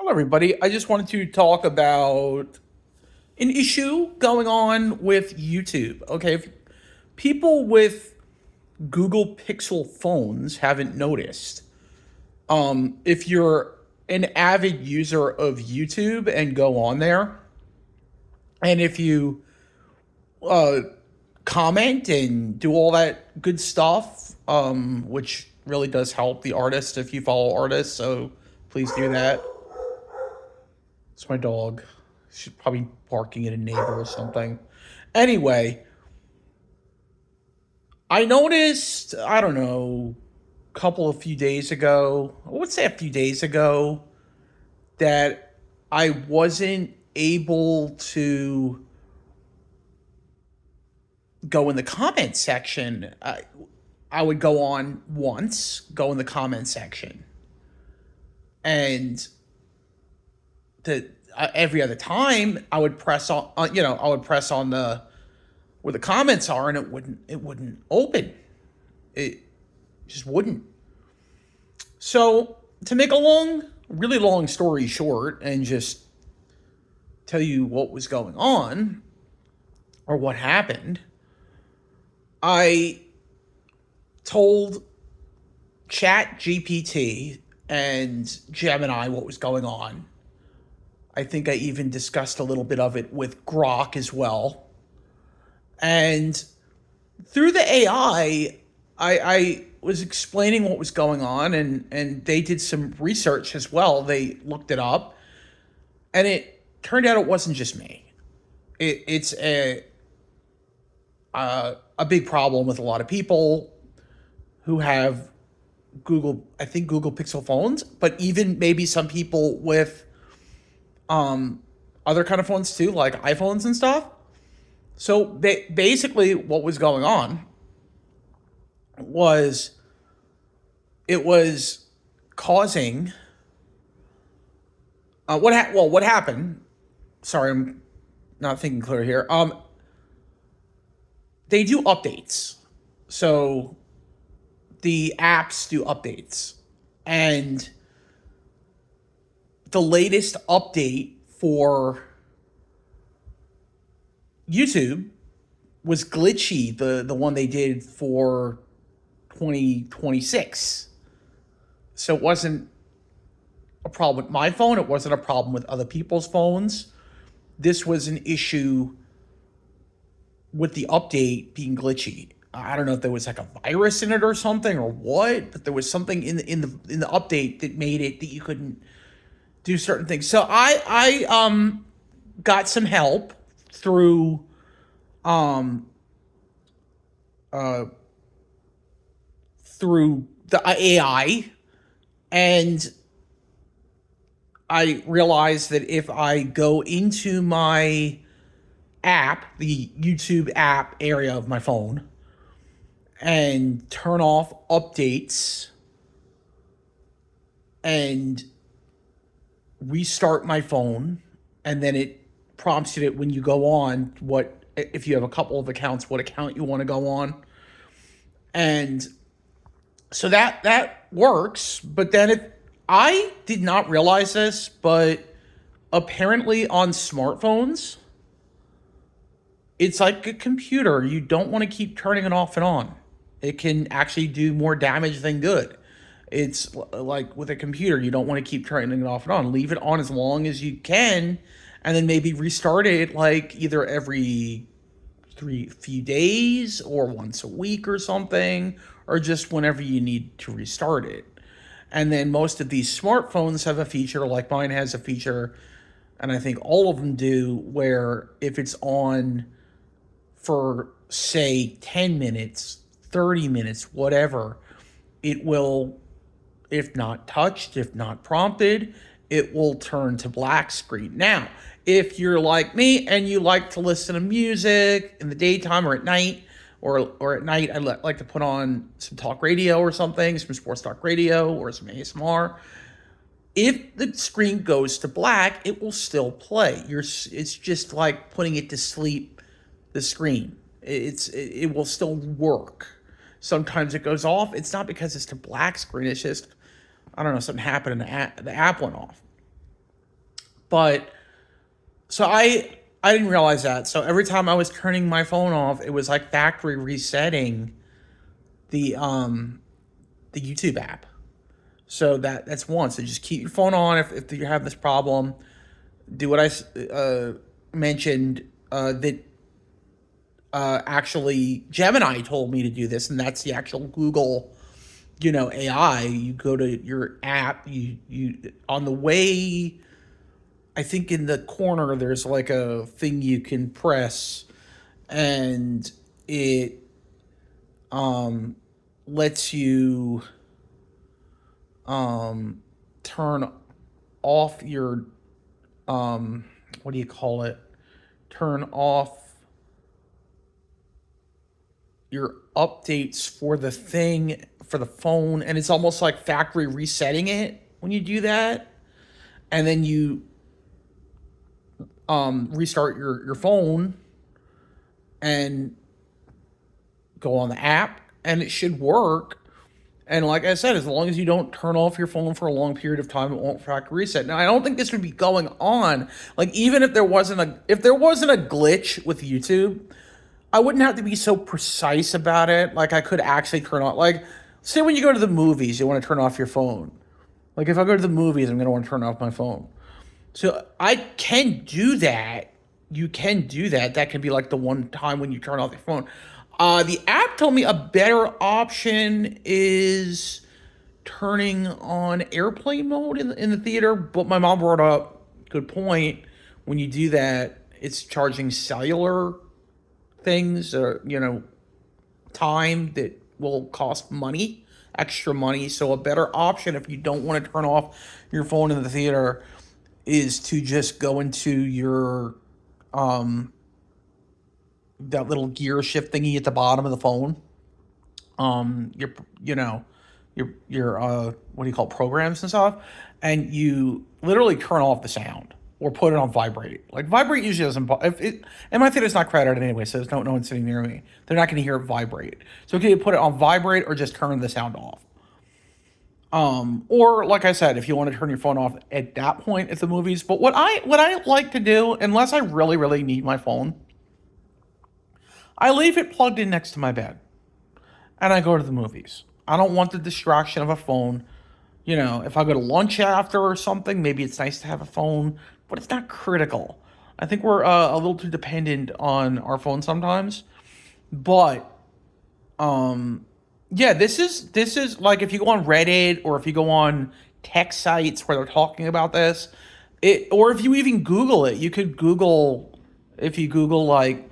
Hello, everybody. I just wanted to talk about an issue going on with YouTube. Okay, if people with Google Pixel phones haven't noticed, if you're an avid user of YouTube and go on there, and if you uh, comment and do all that good stuff, which really does help the artist if you follow artists, so please do that. It's my dog. She's probably barking at a neighbor or something. Anyway, I noticed, I don't know, a few days ago, I would say a few days ago, that I wasn't able to go in the comment section. I would go on once, go in the comment section, and the every other time I would press on, I would press on the where the comments are, and it wouldn't open. It just wouldn't. So to make a really long story short, and just tell you what was going on or what happened, I told Chat GPT and Gemini what was going on. I think I even discussed a little bit of it with Grok as well. And through the AI, I was explaining what was going on, and they did some research as well. They looked it up, and it turned out it wasn't just me. It's a big problem with a lot of people who have Google Pixel phones, but even maybe some people with other kind of phones too, like iPhones and stuff. So basically, what was going on was it was causing what happened. Sorry, I'm not thinking clear here. They do updates, so the apps do updates, and the latest update for YouTube was glitchy. The one they did for 2026. So it wasn't a problem with my phone. It wasn't a problem with other people's phones. This was an issue with the update being glitchy. I don't know if there was like a virus in it or something or what, but there was something in the update that made it that you couldn't do certain things. So I got some help through through the AI, and I realized that if I go into my app, the YouTube app area of my phone, and turn off updates and restart my phone, and then it prompts you that when you go on, what if you have a couple of accounts, what account you want to go on. And so that works. But then I did not realize this, but apparently on smartphones, it's like a computer. You don't want to keep turning it off and on. It can actually do more damage than good. It's like with a computer, you don't want to keep turning it off and on. Leave it on as long as you can, and then maybe restart it like either every few days or once a week or something, or just whenever you need to restart it. And then most of these smartphones have a feature, like mine has a feature, and I think all of them do, where if it's on for, say, 10 minutes, 30 minutes, whatever, it will, if not touched, if not prompted, it will turn to black screen. Now, if you're like me and you like to listen to music in the daytime or at night, or at night, I like to put on some talk radio or something, some sports talk radio or some ASMR. If the screen goes to black, it will still play. It's just like putting it to sleep. The screen, it will still work. Sometimes it goes off. It's not because it's to black screen. It's just, I don't know, something happened and the app went off. But so I didn't realize that. So every time I was turning my phone off, it was like factory resetting the the YouTube app. So that's one. So just keep your phone on if you have this problem. Do what I mentioned, that actually Gemini told me to do this, and that's the actual Google, AI. You go to your app, you on the way, I think in the corner there's like a thing you can press, and it lets you turn off your what do you call it? Turn off your updates for the thing for the phone, and it's almost like factory resetting it when you do that. And then you restart your phone and go on the app, and it should work. And like I said, as long as you don't turn off your phone for a long period of time, it won't factory reset. Now, I don't think this would be going on. Like, even if there wasn't a glitch with YouTube, I wouldn't have to be so precise about it. Like, I could actually turn off. Like, say when you go to the movies, you want to turn off your phone. Like, if I go to the movies, I'm going to want to turn off my phone. So I can do that. You can do that. That can be like the one time when you turn off your phone. The app told me a better option is turning on airplane mode in the theater, but my mom brought up, good point, when you do that, it's charging cellular things, time that will cost money, extra money. So a better option, if you don't want to turn off your phone in the theater, is to just go into your that little gear shift thingy at the bottom of the phone. Your what do you call it, programs and stuff, and you literally turn off the sound or put it on vibrate. Like, vibrate usually doesn't. If it, and my theater's not crowded anyway, so there's no one sitting near me. They're not going to hear it vibrate. So you can put it on vibrate or just turn the sound off. Or like I said, if you want to turn your phone off at that point at the movies. But what I like to do, unless I really, really need my phone, I leave it plugged in next to my bed, and I go to the movies. I don't want the distraction of a phone. If I go to lunch after or something, maybe it's nice to have a phone, but it's not critical. I think we're a little too dependent on our phone sometimes. But yeah, this is like, if you go on Reddit or if you go on tech sites where they're talking about this, or if you even Google it, you could Google, if you Google like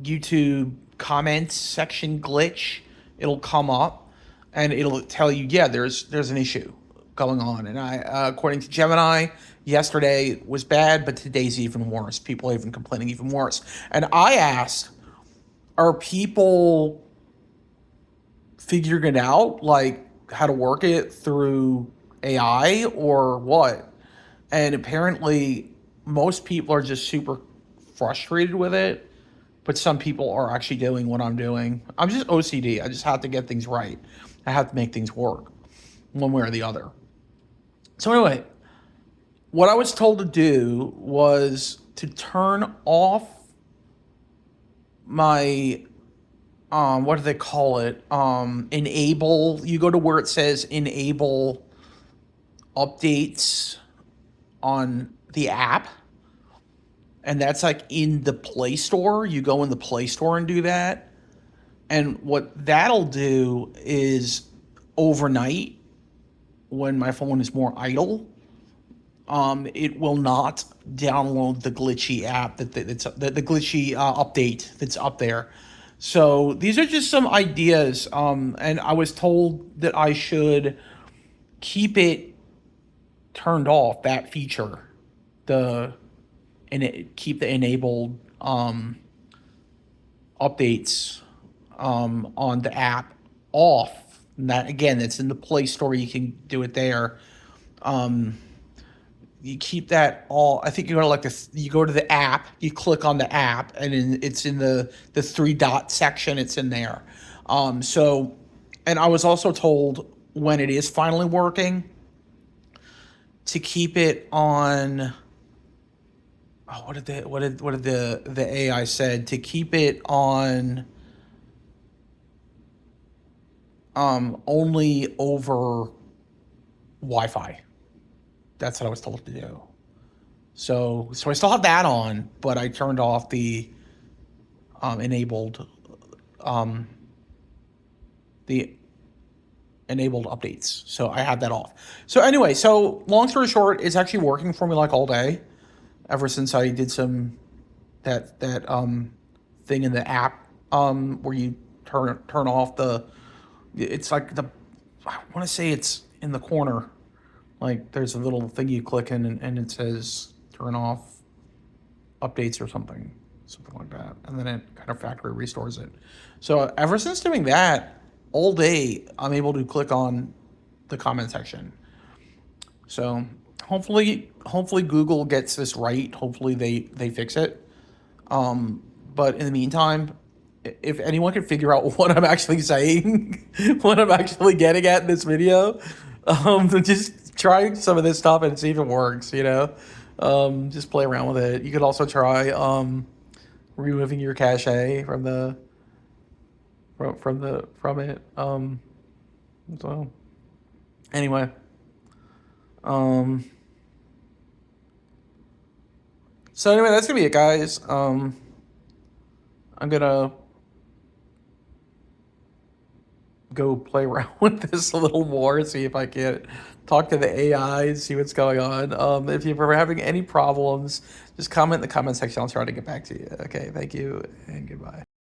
YouTube comments section glitch, it'll come up and it'll tell you, yeah, there's an issue going on. And according to Gemini, yesterday was bad, but today's even worse. People are even complaining even worse. And I asked, are people figuring it out, like how to work it through AI or what? And apparently most people are just super frustrated with it, but some people are actually doing what I'm doing. I'm just OCD. I just have to get things right. I have to make things work one way or the other. So anyway, what I was told to do was to turn off my what do they call it? Enable. You go to where it says enable updates on the app, and that's like in the Play Store. You go in the Play Store and do that, and what that'll do is overnight, when my phone is more idle, it will not download the glitchy app that's the glitchy update that's up there. So these are just some ideas, and I was told that I should keep it turned off, that feature, keep the enabled updates on the app off. And that, again, that's in the Play Store. You can do it there. You keep that all. I think you go to you go to the app, you click on the app, and it's in the three dot section. It's in there. And I was also told, when it is finally working, to keep it on. Oh, what did the AI said to keep it on only over Wi-Fi. That's what I was told to do. So I still have that on, but I turned off the enabled um, the enabled updates. So I had that off. So anyway, so long story short, it's actually working for me like all day. Ever since I did some that thing in the app where you turn off the, it's like the, I want to say it's in the corner, like there's a little thing you click in, and it says turn off updates or something like that, and then it kind of factory restores it. So ever since doing that all day, I'm able to click on the comment section. So hopefully Google gets this right. Hopefully they fix it. But in the meantime, if anyone can figure out what I'm actually saying, what I'm actually getting at in this video, just try some of this stuff and see if it works. Just play around with it. You could also try removing your cache from it. So anyway. So anyway, that's gonna be it, guys. I'm gonna go play around with this a little more, see if I can talk to the AI, see what's going on. If you're ever having any problems, just comment in the comment section. I'll try to get back to you. Okay, thank you and goodbye.